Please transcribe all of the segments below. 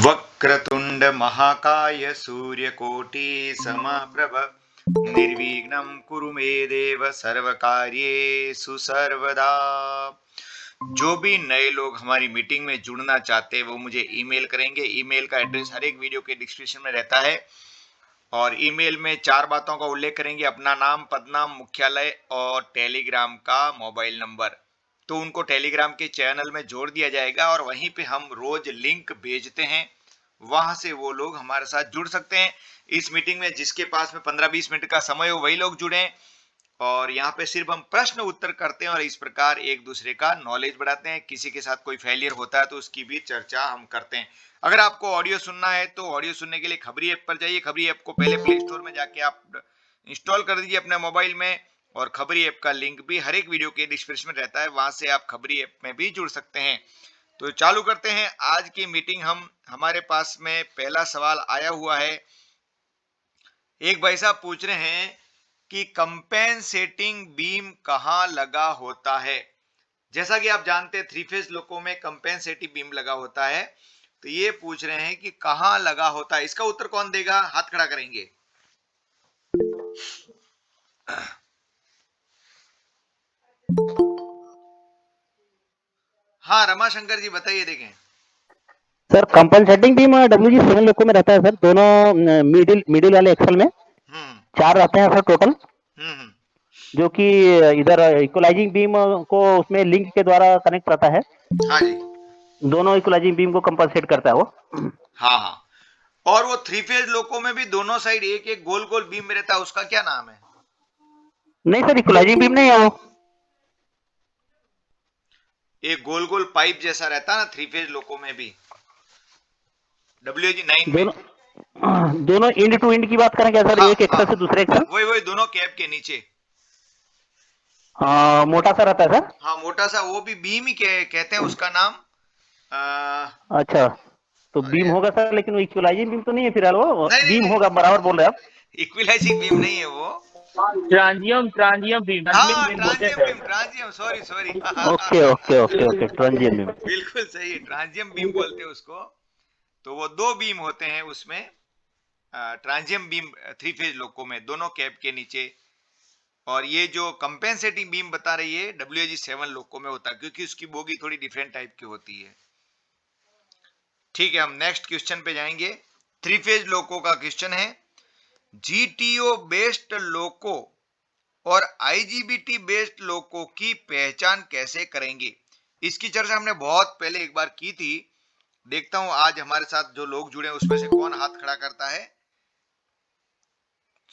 वक्रतुंड महाकाय सूर्यकोटि समप्रभ निर्विघ्नं कुरु मे देव सर्वकार्येषु सर्वदा। जो भी नए लोग हमारी मीटिंग में जुड़ना चाहते हैं वो मुझे ईमेल करेंगे। ईमेल का एड्रेस हर एक वीडियो के डिस्क्रिप्शन में रहता है और ईमेल में 4 बातों का उल्लेख करेंगे: अपना नाम, पदनाम, मुख्यालय और टेलीग्राम का मोबाइल नंबर। तो उनको टेलीग्राम के चैनल में जोड़ दिया जाएगा और वहीं पे हम रोज लिंक भेजते हैं, वहां से वो लोग हमारे साथ जुड़ सकते हैं। इस मीटिंग में जिसके पास में 15-20 मिनट का समय हो वही लोग जुड़े और यहाँ पे सिर्फ हम प्रश्न उत्तर करते हैं और इस प्रकार एक दूसरे का नॉलेज बढ़ाते हैं। किसी के साथ कोई फेलियर होता है तो उसकी भी चर्चा हम करते हैं। अगर आपको ऑडियो सुनना है तो ऑडियो सुनने के लिए खबरी ऐप पर जाइए। खबरी ऐप को पहले प्ले स्टोर में जाके आप इंस्टॉल कर दीजिए अपने मोबाइल में और खबरी ऐप का लिंक भी हर एक वीडियो के डिस्क्रिप्शन में रहता है, वहां से आप खबरी ऐप में भी जुड़ सकते हैं। तो चालू करते हैं आज की मीटिंग। हमारे पास में पहला सवाल आया हुआ है। एक भाई साहब पूछ रहे हैं कि कंपेंसेटिंग बीम कहां लगा होता है। जैसा कि आप जानते हैं 3 फेज लोको में कंपेंसेटिव बीम लगा होता है, तो ये पूछ रहे हैं कि कहां लगा होता है। इसका उत्तर कौन देगा? हाथ खड़ा करेंगे। हाँ रमाशंकर जी बताइए। देखें सर, कंपनसेटिंग बीम WG7 लोको में रहता है सर। दोनों मिडिल वाले एक्सल में 4 रहते हैं सर टोटल, जो कि इधर इक्वलाइजिंग बीम को उसमें लिंक के द्वारा कनेक्ट करता है। हाँ जी, दोनों इक्वलाइजिंग बीम को कंपनसेट करता है वो। हाँ हाँ। और वो 3 फेज लोको में भी दोनों साइड एक एक गोल गोल बीम में रहता है, उसका क्या नाम है? नहीं सर, इक्वलाइजिंग बीम नहीं है वो। एक गोल गोल पाइप जैसा रहता है ना 3 फेज लोको में भी, WG9 में। दोनों इंड टू इंड की बात करें क्या सर? हाँ, एक एक्सल से दूसरे एक्सल? वही दोनों कैप के नीचे। मोटा सा रहता है सर। हाँ मोटा सा, वो भी बीम ही कहते हैं। उसका नाम अच्छा, तो बीम होगा सर, लेकिन वो इक्वलाइजिंग बीम तो नहीं है फिलहाल। वो नहीं, बीम नहीं, होगा, बराबर बोल रहे हैं आप। इक्विलाइजिंग बीम नहीं है वो। ट्रांजियम बीम। हाँ ट्रांजियम बीम, ट्रांजियम, sorry sorry. Okay okay okay okay, ट्रांजियम बीम। बिल्कुल सही, ट्रांजियम बीम बोलते हैं उसको। तो वो 2 बीम होते हैं उसमें। ट्रांजियम बीम 3 फेज लोको में दोनों कैप के नीचे। और ये जो कंपेंसेटिंग बीम बता रही है WG7 लोको में होता है, क्योंकि उसकी बोगी थोड़ी डिफरेंट टाइप की होती है। ठीक है, हम नेक्स्ट क्वेश्चन पे जाएंगे। 3 फेज लोको का क्वेश्चन है, GTO बेस्ड लोको और IGBT बेस्ड लोको की पहचान कैसे करेंगे? इसकी चर्चा हमने बहुत पहले एक बार की थी। देखता हूं आज हमारे साथ जो लोग जुड़े उसमें से कौन हाथ खड़ा करता है।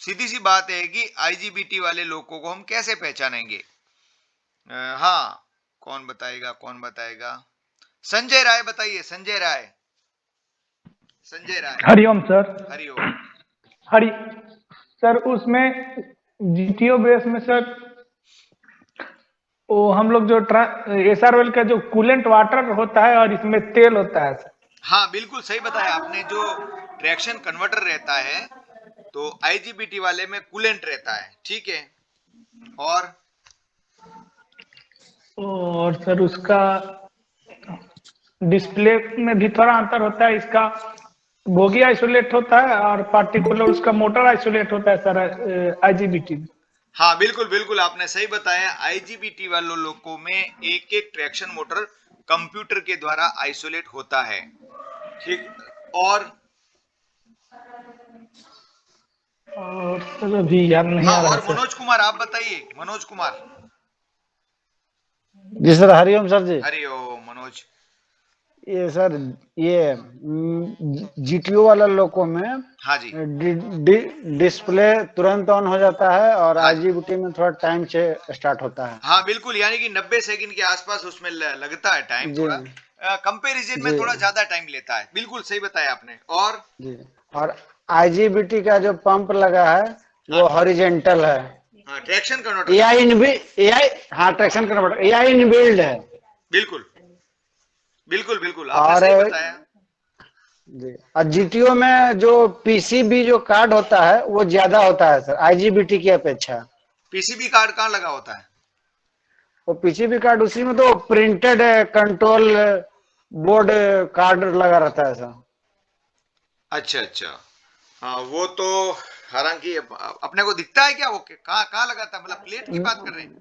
सीधी सी बात है कि IGBT वाले लोगों को हम कैसे पहचानेंगे? हाँ, कौन बताएगा? संजय राय बताइए। संजय राय। हरिओम सर। हरिओम। हरि सर, उसमें GTO बेस में सर वो हम लोग जो SR-Oil का जो कूलेंट वाटर होता है और इसमें तेल होता है सर। हाँ बिल्कुल सही बताया आपने। जो ट्रैक्शन कन्वर्टर रहता है तो IGBT वाले में कूलेंट रहता है, ठीक है। और सर उसका डिस्प्ले में भी थोड़ा अंतर होता है। इसका बोगी आइसोलेट होता है और पार्टिकुलर उसका मोटर आइसोलेट होता है सर IGBT में। हाँ बिल्कुल आपने सही बताया। IGBT वालों लोगों में एक एक ट्रैक्शन मोटर कंप्यूटर के द्वारा आइसोलेट होता है, ठीक। और सर अभी याद नहीं आ रहा और है सर। मनोज कुमार आप बताइए। मनोज कुमार। जी सर, हरिओम सर जी। हरिओम मनोज। ये सर, ये GTO वाला लोको में हाँ जी, डिस्प्ले तुरंत ऑन हो जाता है और हाँ IGBT में थोड़ा टाइम से स्टार्ट होता है। हाँ बिल्कुल, यानी कि 90 सेकंड के आसपास उसमें लगता है टाइम। थोड़ा कंपैरिजन में थोड़ा ज्यादा टाइम लेता है। बिल्कुल सही बताया आपने। और जी, और IGBT का जो पंप लगा है वो हॉरिजेंटल है। Traction converter. हाँ, ट्रैक्शन कन्वर्टर AI इनबिल्ड है। बिल्कुल आपने सही बताया जी। और GTO में जो PCB जो कार्ड होता है वो ज्यादा होता है सर IGBT की अपेक्षा। PCB कार्ड कहाँ लगा होता है? वो PCB कार्ड उसी में तो प्रिंटेड कंट्रोल बोर्ड कार्ड लगा रहता है सर। अच्छा अच्छा। हाँ वो तो हालांकि अपने को दिखता है क्या, वो कहाँ कहाँ लगाता है, मतलब प्लेट की बात कर रहे हैं?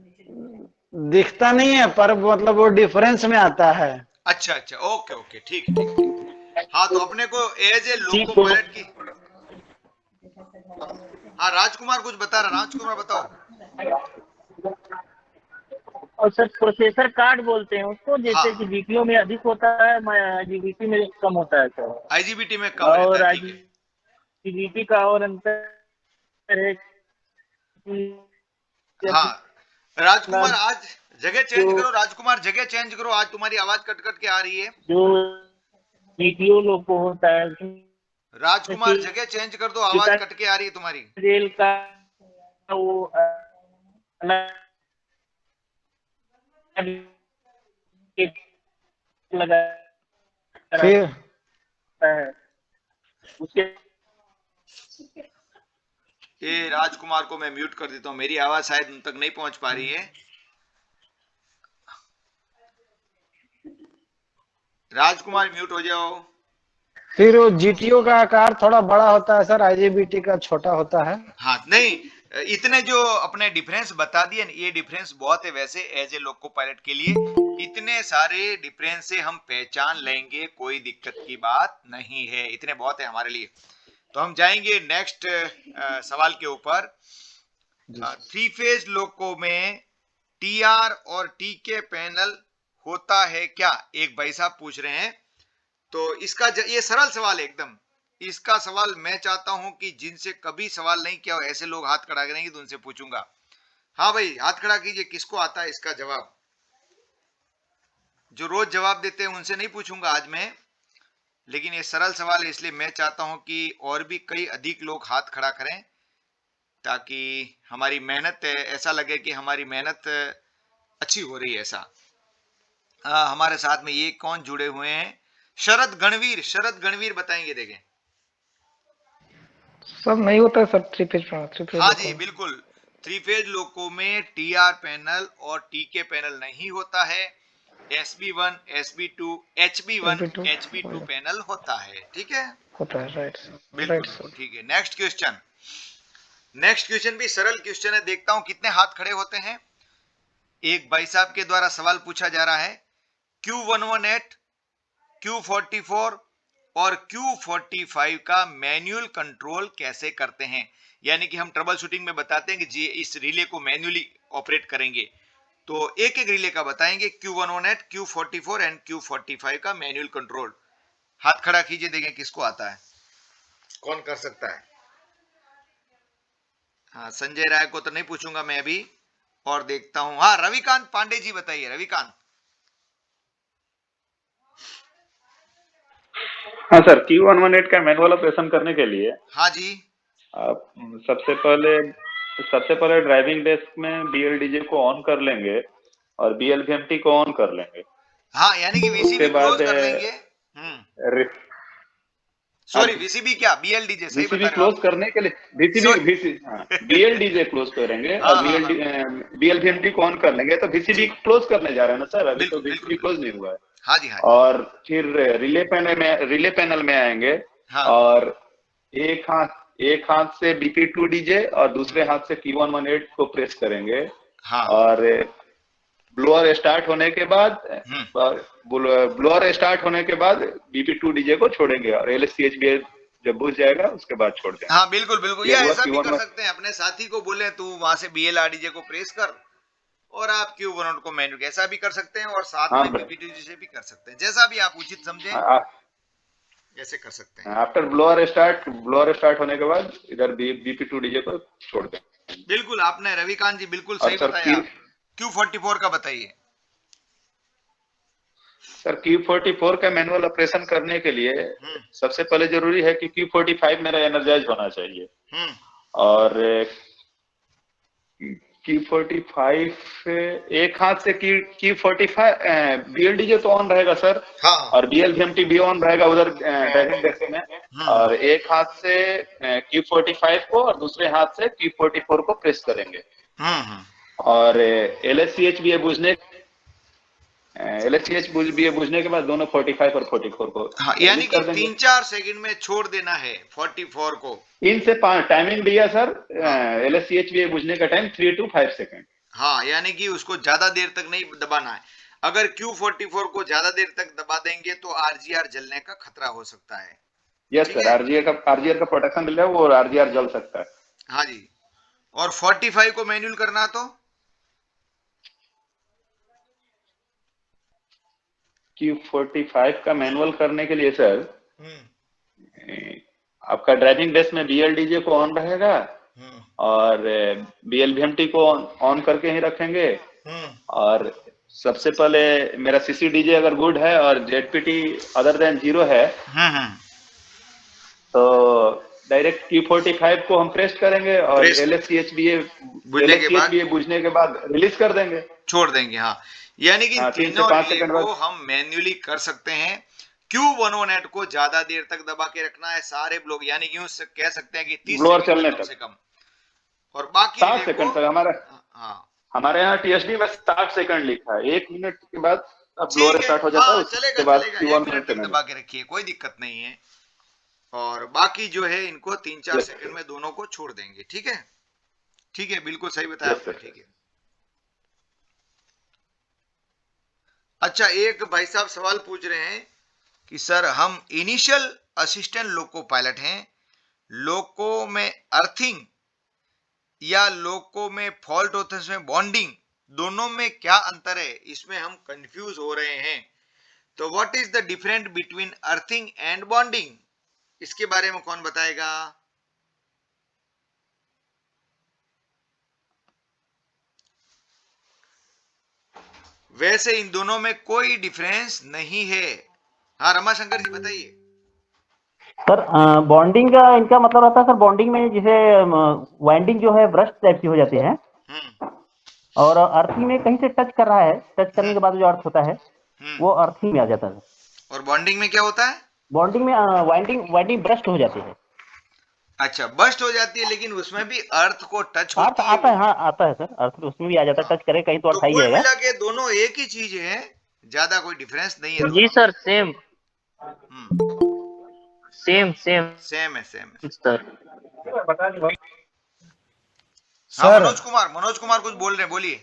दिखता नहीं है पर मतलब वो डिफरेंस में आता है। अच्छा अच्छा, ओके ओके, ठीक ठीक ठीक। हाँ तो अपने को एज ए जी लोको तो पायलट की। हाँ राजकुमार कुछ बता रहा, राजकुमार बताओ। और सर प्रोसेसर कार्ड बोलते हैं उसको, हाँ जैसे कि जीपीयू में अधिक होता है, जीबीपी में कम होता है सर। आईजीबीटी में कम रहता और है, ठीक है। आईजीबीपी का और अंतर है कि हाँ अपना राजकुमार आज जगह जो चेंज करो, राजकुमार जगह चेंज करो, आज तुम्हारी आवाज कट कट के आ रही है। जो जीपीयू लोग को होता है उसमें से राजकुमार जगह चेंज कर दो, आवाज कट के आ रही है तुम्हारी। रेल का वो अलग लगा फिर रहता है उसके। ये राजकुमार को मैं म्यूट कर देता हूँ, मेरी आवाज शायद उन तक नहीं पहुंच पा रही है। राजकुमार म्यूट हो जाओ। फिर वो जीटीओ का आकार थोड़ा बड़ा होता है सर, आईजीबीटी का छोटा होता है। हाँ नहीं, इतने जो अपने डिफरेंस बता दिए न, ये डिफरेंस बहुत है वैसे एज ए लोको पायलट के लिए। इतने सारे डिफरेंस से हम पहचान लेंगे, कोई दिक्कत की बात नहीं है, इतने बहुत है हमारे लिए। तो हम जाएंगे नेक्स्ट सवाल के ऊपर। थ्री फेज लोको में टीआर और टी के पैनल होता है क्या, एक भाई साहब पूछ रहे हैं। तो इसका ये सरल सवाल है एकदम। इसका सवाल मैं चाहता हूं कि जिनसे कभी सवाल नहीं किया हो ऐसे लोग हाथ खड़ा करेंगे तो उनसे पूछूंगा। हाँ भाई हाथ खड़ा कीजिए, किसको आता है इसका जवाब। जो रोज जवाब देते हैं उनसे नहीं पूछूंगा आज मैं, लेकिन ये सरल सवाल है इसलिए मैं चाहता हूं कि और भी कई अधिक लोग हाथ खड़ा करें, ताकि हमारी मेहनत ऐसा लगे कि हमारी मेहनत अच्छी हो रही है ऐसा। हमारे साथ में ये कौन जुड़े हुए हैं, शरद गणवीर, शरद गणवीर बताएंगे, देखें। सब नहीं होता है सर थ्री पेज हाँ लोको जी में। बिल्कुल, थ्री फेज लोको में टीआर पैनल और टीके पैनल नहीं होता है। SB1 SB2 HB1 SB2 HB2 panel होता है, ठीक है। होता है, राइट बिल्कुल राइट बिल्कुल सर। ठीक है। नेक्स्ट क्वेश्चन, नेक्स्ट क्वेश्चन भी सरल क्वेश्चन है, देखता हूं कितने हाथ खड़े होते हैं। एक भाई साहब के द्वारा सवाल पूछा जा रहा है, Q118, Q44 और Q45 का मैन्युअल कंट्रोल कैसे करते हैं। यानी कि हम ट्रबल शूटिंग में बताते हैं कि जी इस रिले को मैन्युअली ऑपरेट करेंगे, तो एक एक रिले का बताएंगे, Q118, Q44 एंड Q45 का मैन्युअल कंट्रोल। हाथ खड़ा कीजिए, देखें किसको आता है, कौन कर सकता है। हाँ संजय राय को तो नहीं पूछूंगा मैं अभी, और देखता हूं, हाँ रविकांत पांडे जी बताइए, रविकांत। हाँ सर, Q118 का मैनुअल ऑपरेशन करने के लिए हाँ जी। आप सबसे पहले ड्राइविंग डेस्क में BLDJ को ऑन कर लेंगे और BLVMT को ऑन कर लेंगे। हाँ यानी कि उसके वीसीबी क्लोज बाद कर लेंगे। सॉरी वीसीबी क्या, बीएलडीजे, सही बता VCB रहे हो क्लोज आप। करने के लिए BLDJ क्लोज करेंगे हाँ और हाँ हाँ, BLVMT को ऑन कर लेंगे, तो VCB जी क्लोज करने जा रहे हैं ना सर, अभी तो बिल्कुल बिल्कुल VCB क्लोज बिल्कुल। नहीं हुआ है। हाँ जी हाँ जी। और फिर रिले पैनल में आएंगे हाँ और एक हाथ से BP2DJ और दूसरे हाथ से Q118 को प्रेस करेंगे हाँ। और ब्लोअर स्टार्ट होने के बाद BP2DJ को छोड़ेंगे और LSCHB जब बुझ जाएगा उसके बाद छोड़ देंगे। हाँ बिल्कुल बिल्कुल, ये या हुआ ऐसा भी कर Q118। सकते हैं, अपने साथी को बोले तू वहां से BLRDJ को प्रेस कर और आप Q1 को मैन्युअल, ऐसा भी कर सकते हैं, और साथ हाँ में सर, बीपीटीजी से भी कर सकते हैं, जैसा भी आप उचित समझे ऐसे कर सकते हैं। आफ्टर ब्लोअर स्टार्ट होने के बाद इधर BP2DJ को छोड़ देंगे। बिल्कुल आपने रविकांत जी बिल्कुल और सही बताया। Q44 का बताइए। सर Q44 का मैनुअल ऑपरेशन करने के लिए सबसे पहले जरूरी है कि Q45 मेरा एनर्जाइज होना चाहिए और Q45 एक हाथ से Q45 BLDJ तो ऑन रहेगा सर, हाँ और BLVMT भी ऑन रहेगा उधर ड्राइविंग डेस्क में, और एक हाथ से Q45 को और दूसरे हाथ से Q44 को प्रेस करेंगे और LSCH भी बुझने LSTH बुझने के बाद दोनों 45 और 44 को हाँ, यानी release कि कर देंगे। 3-4 सेकंड में छोड़ देना है 44 को। इनसे 5 टाइमिंग दिया सर। हाँ। LSTH बुझने का टाइम 3 to 5 सेकंड। हाँ, यानी कि उसको ज्यादा देर तक नहीं दबाना है। अगर Q44 को ज्यादा देर तक दबा देंगे तो RGR जलने का खतरा हो सकता है। यस ठीक सर, है। आरजीआर का प्रोटेक्शन मिल रहा है, वो आरजीआर जल सकता है। हाँ जी। और 45 को मैनुअल करना तो Q45 का मैनुअल करने के लिए सर, हम्म आपका ड्राइविंग डेस्क में BLDJ को ऑन रहेगा हम्म और BLVMT को ऑन करके ही रखेंगे। हम्म और सबसे पहले मेरा CCDJ अगर गुड है और ZPT अदर देन 0 है हम्म तो डायरेक्ट Q45 को हम प्रेस करेंगे और प्रेस बुझने के बाद LSTHBA बुझने के बाद रिलीज कर देंगे। छोड़ देंगे। हाँ, यानी कि इन 3 से तीनों 5 डिले सेकंड को बाद। हम मैन्युअली कर सकते हैं। Q108 को ज्यादा देर तक दबा के रखना है सारे ब्लॉक, यानी कि यूं कह सकते हैं कि 30 ब्लोअर सेकंड चलने तक कम तक से कम। और बाकी 60 रिले को सेकंड तक हाँ हमारे यहाँ TSD में 60 सेकंड लिखा है। 1 मिनट के बाद अब ब्लोअर ठीक है। स्टार्ट हो जाता है, हाँ, चलेगा उसके बाद चलेगा, 1 Q1 मिनट से तक मैंने। दबा के रखिए, कोई दिक्कत नहीं है। और बाकी जो है इनको 3-4 यस सेकंड सर, में दोनों को छोड़ देंगे। ठीक है। ठीक है, बिल्कुल सही बताया यस आपने। सर। ठीक है। अच्छा, एक भाई साहब सवाल पूछ रहे हैं कि सर हम इनिशियल असिस्टेंट लोको पायलट हैं, लोको में अर्थिंग या लोको में फॉल्ट होते हैं बॉन्डिंग, दोनों में क्या अंतर है, इसमें हम कंफ्यूज हो रहे हैं। तो what is the difference between earthing and bonding, इसके बारे में कौन बताएगा? वैसे इन दोनों में कोई डिफरेंस नहीं है। हाँ, रमाशंकर जी बताइए। सर बॉन्डिंग का इनका मतलब रहता है सर, बॉन्डिंग में जैसे वाइंडिंग जो है ब्रश टाइप की हो जाती है, हम्म और अर्थिंग में कहीं से टच कर रहा है, टच करने हम्म के बाद जो अर्थ होता है हम्म वो अर्थिंग में आ जाता है। और बॉन्डिंग में क्या होता है? बॉन्डिंग में वाइंडिंग वाइंडिंग ब्रस्ट हो जाती है। अच्छा, बस्ट हो जाती है, लेकिन उसमें भी अर्थ को टच अर्थ होती है आता वो। है, हाँ आता है सर, अर्थ उसमें भी आ जाता हाँ, है, टच करे कहीं तो तो अर्थ आ ही कुल जाएगा। मिला के दोनों एक ही चीज है, ज्यादा कोई डिफरेंस नहीं है जी दोनों में। सर, सेम हम्म सेम सेम सेम है, सेम है। सर। हाँ, सर मनोज कुमार कुछ बोल रहे हैं, बोलिए।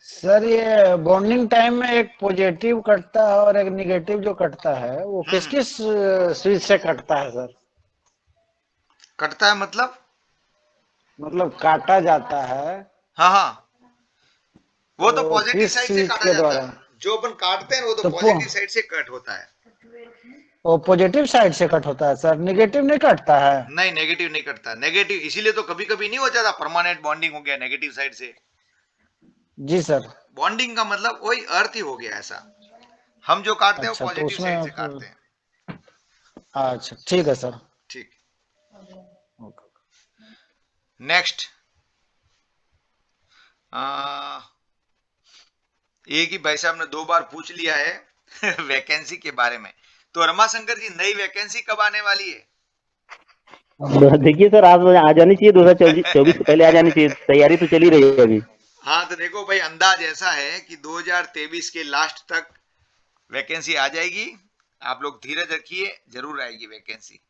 सर ये बॉन्डिंग टाइम में एक पॉजिटिव कटता है और एक निगेटिव जो कटता है वो किस हम्म किस स्विच से कटता है सर? कटता है मतलब? मतलब काटा जाता है हाँ हाँ, वो तो तो पॉजिटिव किस साइड से स्विच काटा के जाता द्वारा? है। जो अपन काटते हैं वो तो तो पॉजिटिव साइड से कट होता है। वो पॉजिटिव साइड से कट होता है सर, निगेटिव नहीं कटता है? नहीं, नेगेटिव नहीं कटता। नेगेटिव इसीलिए तो कभी कभी नहीं हो जाता, परमानेंट बॉन्डिंग हो गया नेगेटिव साइड से। जी सर। बॉन्डिंग का मतलब वही अर्थ ही हो गया ऐसा। हम जो काटते हैं वो अच्छा तो पॉजिटिव उसमें साइड से काटते हैं। अच्छा ठीक है सर। ठीक। नेक्स्ट, एक ही भाई साहब ने 2 बार पूछ लिया है वैकेंसी के बारे में। तो रमाशंकर जी, नई वैकेंसी कब आने वाली है? देखिए सर, आज आ जानी चाहिए, 2024 से पहले आ जानी चाहिए, तैयारी तो चली रही है अभी। हाँ, तो देखो भाई, अंदाज ऐसा है कि 2023 के लास्ट तक वैकेंसी आ जाएगी। आप लोग धीरज रखिए, जरूर आएगी वैकेंसी।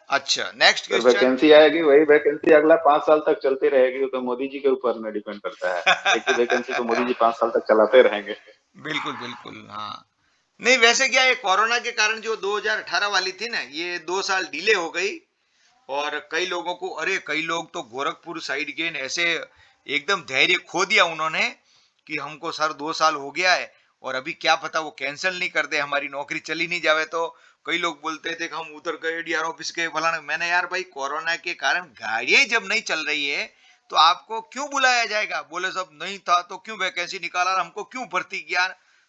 अच्छा, नेक्स्ट सर क्वेश्चन। वैकेंसी आएगी, वही वैकेंसी अगला 5 साल तक चलती रहेगी, वो तो मोदी जी के ऊपर में डिपेंड करता है। एक ही वैकेंसी को मोदी जी 5 साल तक चलाते रहेंगे। बिल्कुल बिल्कुल, हाँ। नहीं, वैसे क्या है, कोरोना के कारण जो 2018 वाली थी ना, ये 2 साल डिले हो गई। और कई लोगों को, अरे कई लोग तो गोरखपुर साइड के ऐसे एकदम धैर्य खो दिया उन्होंने कि हमको सर 2 साल हो गया है और अभी क्या पता वो कैंसिल नहीं कर दे, हमारी नौकरी चली नहीं जावे। तो कई लोग बोलते थे कि हम उधर गए डीआर ऑफिस के फलाना। मैंने, यार भाई, कोरोना के कारण गाड़ियां जब नहीं चल रही है तो आपको क्यों बुलाया जाएगा? बोले सब नहीं था तो क्यों वैकेंसी निकाला, हमको क्यों भर्ती किया?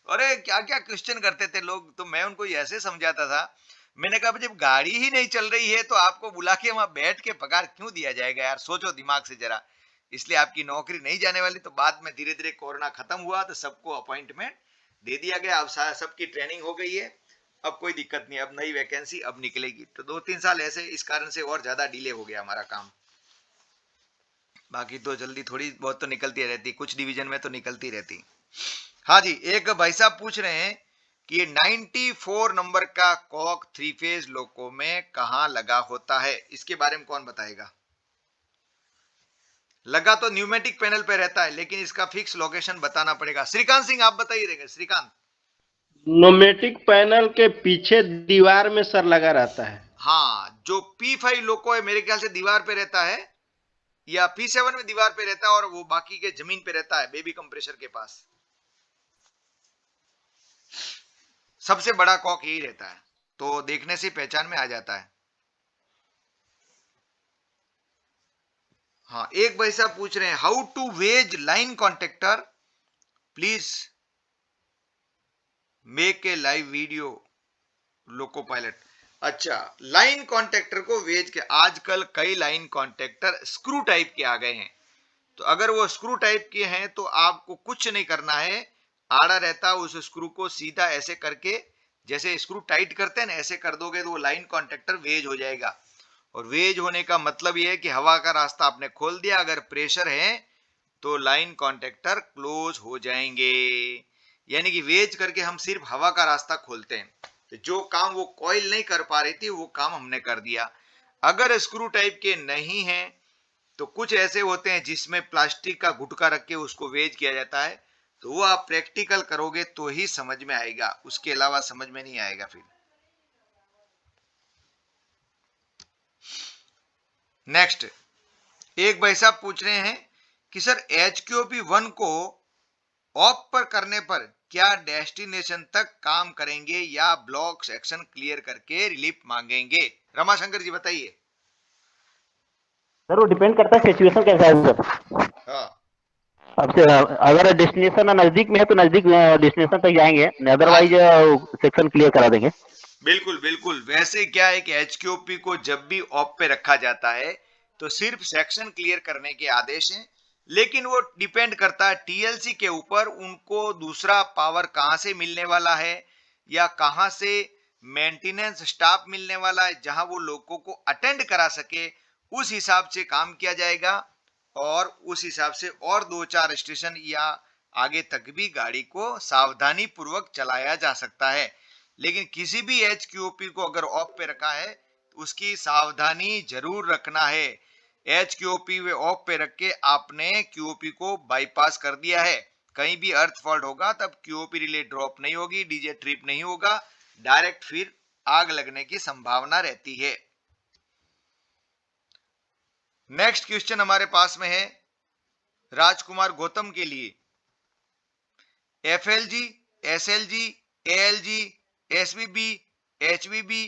अरे क्या क्या क्वेश्चन करते थे लोग। तो मैं उनको ऐसे समझाता था, मैंने कहा जब गाड़ी ही नहीं चल रही है तो आपको बुला के वहां बैठ के पगार क्यों दिया जाएगा यार, सोचो दिमाग से जरा। इसलिए आपकी नौकरी नहीं जाने वाली। तो बाद में धीरे धीरे कोरोना खत्म हुआ तो सबको अपॉइंटमेंट दे दिया गया। अब सबकी ट्रेनिंग हो गई है, अब कोई दिक्कत नहीं, अब नई वैकेंसी अब निकलेगी। तो 2-3 साल ऐसे इस कारण से और ज्यादा डिले हो गया हमारा काम। बाकी तो जल्दी थोड़ी बहुत तो निकलती रहती, कुछ डिवीजन में तो निकलती रहती। हाँ जी, एक भाई साहब पूछ रहे हैं कि 94 नंबर का कॉक 3 फेज लोको में कहां लगा होता है, इसके बारे में कौन बताएगा? लगा तो न्यूमेटिक पैनल पे रहता है, लेकिन इसका फिक्स लोकेशन बताना पड़ेगा। श्रीकांत सिंह आप बताइए देंगे। श्रीकांत। न्यूमेटिक पैनल के पीछे दीवार में सर लगा रहता है। हाँ, जो P5 लोको है मेरे ख्याल से दीवार पे रहता है, या P7 में दीवार पे रहता है, और वो बाकी के जमीन पे रहता है, बेबी कंप्रेसर के पास। सबसे बड़ा कॉक यही रहता है, तो देखने से पहचान में आ जाता है। हाँ, एक भाई साहब पूछ रहे हैं how to wage line contractor, please make a live video loco pilot. अच्छा, लाइन कॉन्टेक्टर को वेज के, आजकल कई लाइन कॉन्टेक्टर स्क्रू टाइप के आ गए हैं, तो अगर वो स्क्रू टाइप के हैं तो आपको कुछ नहीं करना है, आड़ा रहता उस स्क्रू को सीधा ऐसे करके, जैसे स्क्रू टाइट करते हैं ना, ऐसे कर दोगे तो वो लाइन कॉन्टेक्टर वेज हो जाएगा। और वेज होने का मतलब ये है कि हवा का रास्ता आपने खोल दिया, अगर प्रेशर है तो लाइन कॉन्टेक्टर क्लोज हो जाएंगे। यानी कि वेज करके हम सिर्फ हवा का रास्ता खोलते हैं, तो जो काम वो कॉइल नहीं कर पा रही थी वो काम हमने कर दिया। अगर स्क्रू टाइप के नहीं है तो कुछ ऐसे होते हैं जिसमें प्लास्टिक का गुटका रख के उसको वेज किया जाता है, तो वो आप प्रैक्टिकल करोगे तो ही समझ में आएगा, उसके अलावा समझ में नहीं आएगा। फिर नेक्स्ट, एक भाई साहब पूछ रहे हैं कि सर HQP1 को ऑफ पर करने पर क्या डेस्टिनेशन तक काम करेंगे या ब्लॉक सेक्शन क्लियर करके रिलीफ मांगेंगे? रमाशंकर जी बताइए। सर वो डिपेंड करता है सिचुएशन कैसा है सर। हाँ, अब से अगर डेस्टिनेशन नजदीक में है तो नजदीक डेस्टिनेशन तक जाएंगे, अदरवाइज सेक्शन क्लियर करा देंगे। बिल्कुल बिल्कुल। वैसे क्या है कि HQP को जब भी ऑफ पे रखा जाता है तो सिर्फ सेक्शन क्लियर करने के आदेश हैं, लेकिन वो डिपेंड करता है TLC के ऊपर, उनको दूसरा पावर कहां से मिलने वाला है या कहां से मेंटेनेंस स्टाफ मिलने वाला है, जहां वो लोगों को अटेंड करा सके, उस हिसाब से काम किया जाएगा। और उस हिसाब से और 2-4 स्टेशन या आगे तक भी गाड़ी को सावधानी पूर्वक चलाया जा सकता है। लेकिन किसी भी HQP को अगर ऑफ पे रखा है तो उसकी सावधानी जरूर रखना है। HQP वे ऑफ पे रख के आपने QOP को बाईपास कर दिया है, कहीं भी अर्थ फॉल्ट होगा तब QOP रिले ड्रॉप नहीं होगी, डीजे ट्रिप नहीं होगा, डायरेक्ट फिर आग लगने की संभावना रहती है। नेक्स्ट क्वेश्चन हमारे पास में है राजकुमार गौतम के लिए। FLG, SLG, ALG, SVB, HVB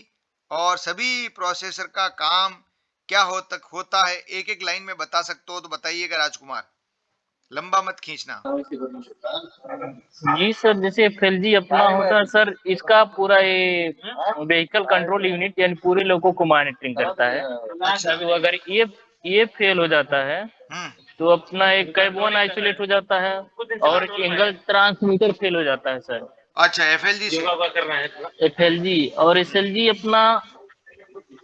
और सभी प्रोसेसर का काम क्या होता है, एक एक लाइन में बता सकते हो तो बताइएगा राजकुमार, लंबा मत खींचना। जी सर, जैसे FLG अपना होता है सर, इसका पूरा ये व्हीकल कंट्रोल यूनिट यानी पूरे लोगों को मॉनिटरिंग करता है। अच्छा। तो अगर ये फेल हो जाता है तो अपना एक कैब 1 आइसोलेट हो जाता है और एंगल ट्रांसमीटर फेल हो जाता है सर। अच्छा, FLG से FLG और SLG अपना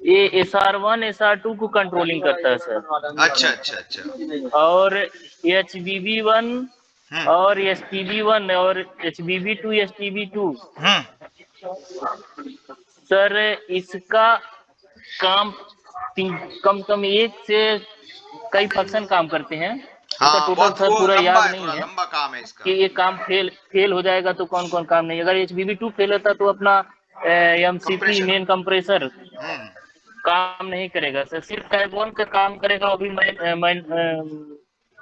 ये SR1 SR2 को कंट्रोलिंग करता है सर। अच्छा अच्छा अच्छा। और HBB1 और SPB1 और HBB2 SPB2 सर, इसका काम कम कम एक से कई फंक्शन काम करते हैं। इसका टोटल सर पूरा याद नहीं है, लंबा काम है इसका। कि ये काम फेल हो जाएगा तो कौन कौन काम नहीं। अगर HBB2 फेल होता तो अपना MCP मेन कंप्रेसर काम नहीं करेगा सर, सिर्फ टाइप 1 का काम करेगा, वो भी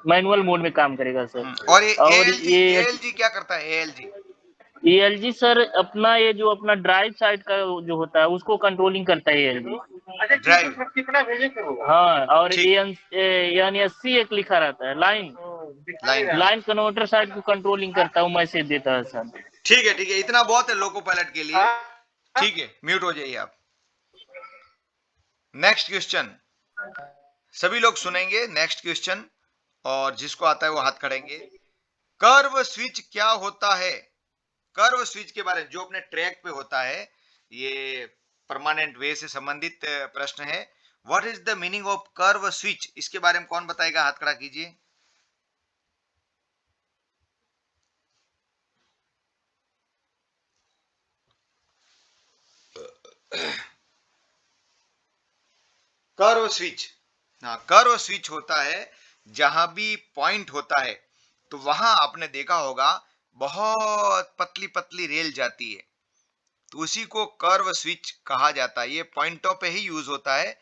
मैनुअल मोड में काम करेगा सर। और ये ALG क्या करता है? ALG सर अपना ये जो अपना ड्राइव साइड का जो होता है उसको कंट्रोलिंग करता है ALG। हाँ, और NSC एक लिखा रहता है, लाइन कन्वर्टर साइड को कंट्रोलिंग करता है, वो मैसेज देता है सर। ठीक है, इतना बहुत है लोको पायलट के लिए। ठीक है, म्यूट हो जाइए आप। नेक्स्ट क्वेश्चन सभी लोग सुनेंगे, नेक्स्ट क्वेश्चन, और जिसको आता है वो हाथ खड़ेंगे। कर्व स्विच क्या होता है? कर्व स्विच के बारे में, जो अपने ट्रैक पे होता है, ये परमानेंट वे से संबंधित प्रश्न है। What is the meaning of curve switch, इसके बारे में कौन बताएगा, हाथ खड़ा कीजिए। कर्व स्विच, हाँ कर्व स्विच होता है जहां भी पॉइंट होता है तो वहां आपने देखा होगा बहुत पतली पतली रेल जाती है, तो उसी को कर्व स्विच कहा जाता है। ये पॉइंटों पे ही यूज होता है,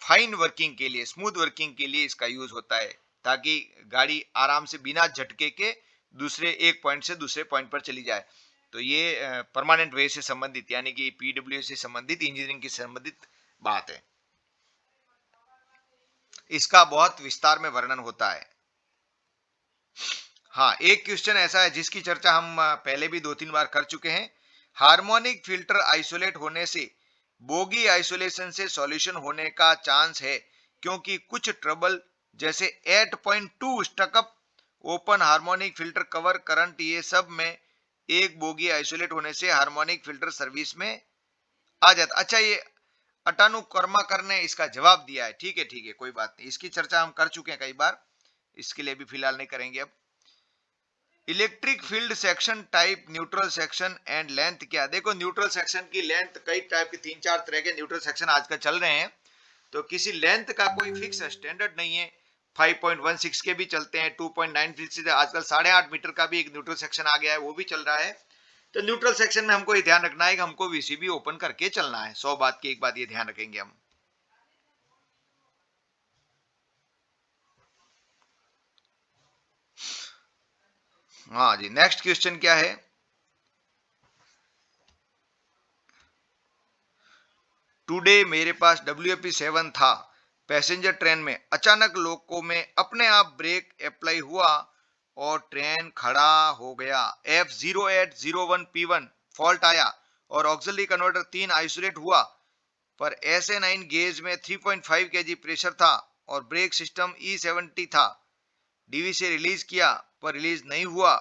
फाइन वर्किंग के लिए, स्मूथ वर्किंग के लिए इसका यूज होता है, ताकि गाड़ी आराम से बिना झटके के दूसरे एक पॉइंट से दूसरे पॉइंट पर चली जाए। तो ये परमानेंट वे से संबंधित, यानी कि पीडब्ल्यू से संबंधित, इंजीनियरिंग की संबंधित बात है। इसका बहुत विस्तार में वर्णन होता है। हाँ, एक क्वेश्चन ऐसा है जिसकी चर्चा हम पहले भी 2-3 बार कर चुके हैं। हार्मोनिक फिल्टर आइसोलेट होने से बोगी आइसोलेशन से सॉल्यूशन होने का चांस है, क्योंकि कुछ ट्रबल जैसे 8.2 stuck up, open harmonic filter cover current, ये सब में एक बोगी आइसोलेट होने से हार्मोनिक फिल्टर सर्विस में आ जाता। अच्छा, ये अटानु कर्माकर ने इसका जवाब दिया है। ठीक है, कोई बात नहीं, इसकी चर्चा हम कर चुके हैं कई बार, इसके लिए भी फिलहाल नहीं करेंगे। अब electric field section type, neutral section and length क्या। देखो, न्यूट्रल सेक्शन की लेंथ कई टाइप के, 3-4 तरह के न्यूट्रल सेक्शन आजकल चल रहे हैं, तो किसी लेंथ का कोई फिक्स स्टैंडर्ड नहीं है। 5.16 के भी चलते हैं, 2.96 से आजकल 8.5 मीटर का भी एक न्यूट्रल सेक्शन आ गया है, वो भी चल रहा है। तो न्यूट्रल सेक्शन में हमको ये ध्यान रखना है कि हमको वीसीबी ओपन करके चलना है। 100 बात की एक बात ये ध्यान रखेंगे हम। हाँ जी, नेक्स्ट क्वेश्चन क्या है। टुडे मेरे पास WP7 था, पैसेंजर ट्रेन में अचानक लोको में अपने आप ब्रेक अप्लाई हुआ और ट्रेन खड़ा हो गया। F0801P1 फॉल्ट आया और ऑक्सिलरी कन्वर्टर 3 आइसोलेट हुआ, पर SA9 गेज में 3.5 kg प्रेशर था और ब्रेक सिस्टम E70 था। डीवी से रिलीज किया पर रिलीज नहीं हुआ,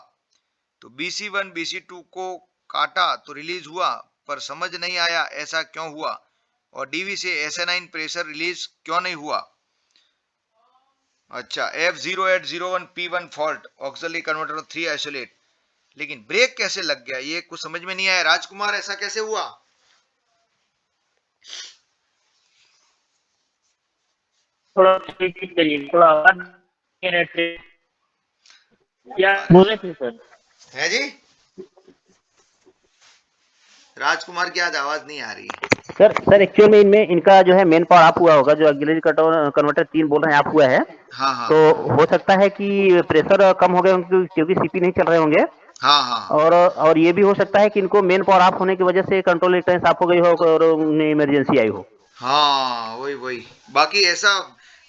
तो BC1 BC2 को काटा तो रिलीज हुआ, पर समझ नहीं आया ऐसा क्यों हुआ, और डीवी से SA9 प्रेशर रिलीज क्यों नहीं हुआ। अच्छा, F0801P1 fault, auxiliary converter 3 isolate, लेकिन ब्रेक कैसे लग गया, ये कुछ समझ में नहीं आया। राजकुमार, ऐसा कैसे हुआ। थोड़ा रिपीट करिए, थोड़ा आवाज क्या बोले थे सर। है जी, राजकुमार की आज आवाज नहीं आ रही। सर एक्चुअल में इनमें इनका जो है मेन पावर ऑफ हुआ होगा, जो ऑक्सिलरी कन्वर्टर 3 बोल रहे हैं आप हुआ है। हाँ। तो हो सकता है कि प्रेशर कम हो गए क्योंकि सीपी नहीं चल रहे होंगे। हाँ। और ये भी हो सकता है कि इनको मेन पावर ऑफ होने की वजह से कंट्रोल इलेक्ट्रॉनिक्स ऑफ हो गई हो और उन्हें इमरजेंसी आई हो। हाँ, वही। बाकी ऐसा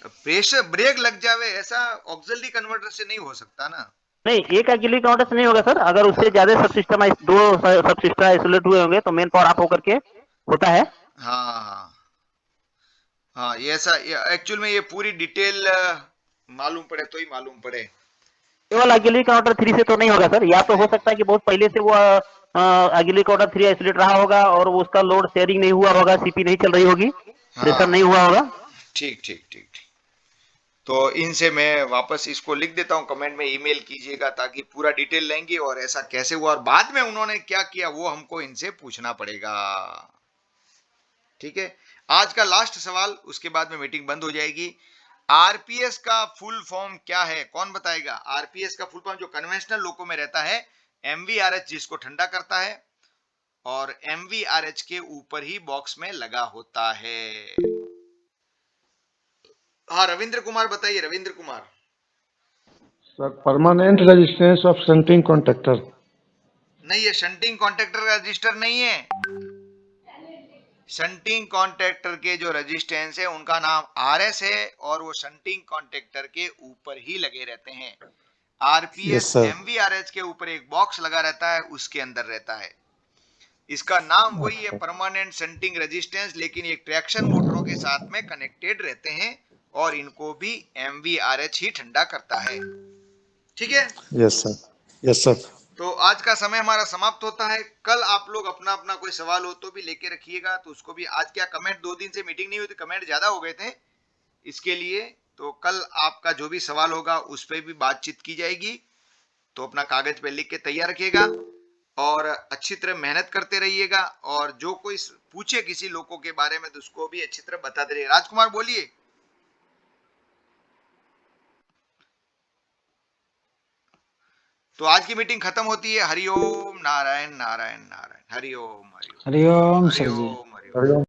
प्रेशर ब्रेक लग जावे ऐसा ऑक्सिलरी कन्वर्टर से नहीं हो सकता ना। नहीं, एक ऑक्सिलरी कन्वर्टर से नहीं होगा सर, अगर उससे ज्यादा सब सिस्टम, 2 सब सिस्टम आइसोलेट हुए होंगे तो मेन पावर ऑफ होकर के होता है। हाँ, ये ऐसा एक्चुअल में ये पूरी डिटेल मालूम पड़े तो ही मालूम पड़े। केवल ऑक्सिलरी कन्वर्टर 3 से तो नहीं होगा सर, या तो हो सकता है कि बहुत पहले से वो ऑक्सिलरी कन्वर्टर 3 आइसोलेट रहा होगा और वो उसका लोड शेयरिंग नहीं हुआ होगा, सीपी नहीं चल रही होगी, प्रेशर नहीं हुआ होगा। ठीक। तो इनसे मैं वापस इसको लिख देता हूं, कमेंट में ईमेल कीजिएगा ताकि पूरा डिटेल लेंगे और ऐसा कैसे हुआ और बाद में उन्होंने क्या किया वो हमको इनसे पूछना पड़ेगा। ठीक है, आज का लास्ट सवाल, उसके बाद में मीटिंग बंद हो जाएगी। आरपीएस का फुल फॉर्म क्या है, कौन बताएगा। आरपीएस का फुल फॉर्म जो कन्वेंशनल लोको में रहता है, एमवीआरएच जिसको ठंडा करता है, और एमवीआरएच के ऊपर ही बॉक्स में लगा होता है। हाँ, रविंद्र कुमार बताइए। Ravindra Kumar sir, permanent resistance of shunting contactor. नहीं, ये शंटिंग कॉन्टैक्टर का रजिस्टर नहीं है। शंटिंग कॉन्टैक्टर के जो रेजिस्टेंस है उनका नाम आरएस है और वो शंटिंग कॉन्टैक्टर के ऊपर ही लगे रहते हैं। आरपीएस एमवीआरएच के ऊपर एक बॉक्स लगा रहता है, उसके अंदर रहता है। इसका नाम वही है, परमानेंट शंटिंग रेजिस्टेंस, लेकिन ये ट्रैक्शन मोटरों के साथ में कनेक्टेड रहते हैं और इनको भी एमवीआरएच ही ठंडा करता है। ठीक है। Yes sir. तो आज का समय हमारा समाप्त होता है। कल आप लोग अपना अपना कोई सवाल हो तो भी लेके रखिएगा, तो उसको भी आज क्या कमेंट 2 दिन से मीटिंग नहीं हुई थी, कमेंट ज्यादा हो गए थे इसके लिए। तो कल आपका जो भी सवाल होगा उस पर भी बातचीत की जाएगी। तो अपना कागज पे लिख के तैयार रखिएगा और अच्छी तरह मेहनत करते रहिएगा। और जो कोई पूछे किसी लोगों के बारे में तो उसको भी अच्छी तरह बताते रहिए। राजकुमार बोलिए। तो आज की मीटिंग खत्म होती है। हरिओम नारायण नारायण नारायण। हरिओम हरिओम हरिओम सर जी। हरिओम हरिओम।